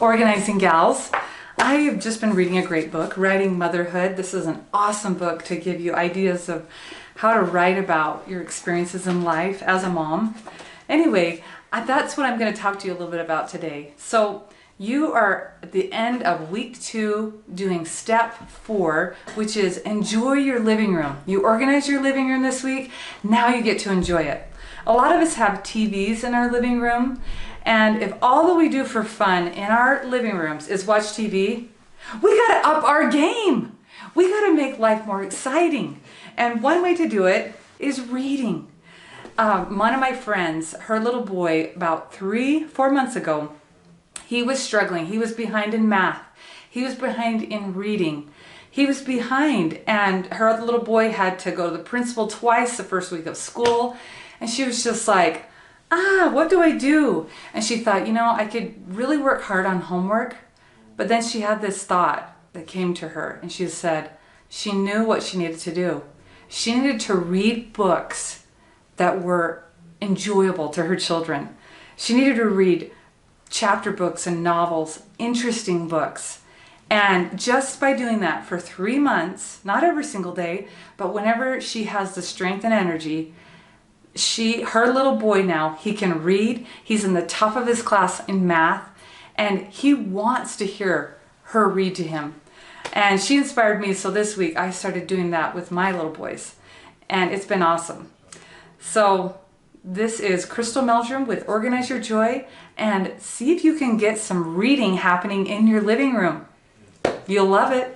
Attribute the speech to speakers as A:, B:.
A: organizing gals. I have just been reading a great book, Writing Motherhood. This is an awesome book to give you ideas of how to write about your experiences in life as a mom. Anyway, that's what I'm going to talk to you a little bit about today. So you are at the end of week 2 doing step 4, which is enjoy your living room. You organize your living room this week. Now you get to enjoy it. A lot of us have TVs in our living room, and if all that we do for fun in our living rooms is watch TV, we got to up our game. We got to make life more exciting. And one way to do it is reading. One of my friends, her little boy, about 3-4 months ago, he was struggling. He was behind in math. He was behind in reading. He was behind, and her little boy had to go to the principal twice the first week of school. And she was just like, what do I do? And she thought, I could really work hard on homework. But then she had this thought that came to her, and she said she knew what she needed to do. She needed to read books that were enjoyable to her children. She needed to read chapter books and novels, interesting books. And just by doing that for 3 months, not every single day, but whenever she has the strength and energy, her little boy now, he can read. He's in the top of his class in math, and he wants to hear her read to him. And she inspired me, so this week I started doing that with my little boys, and it's been awesome. So this is Crystal Meldrum with Organize Your Joy, and see if you can get some reading happening in your living room. You'll love it.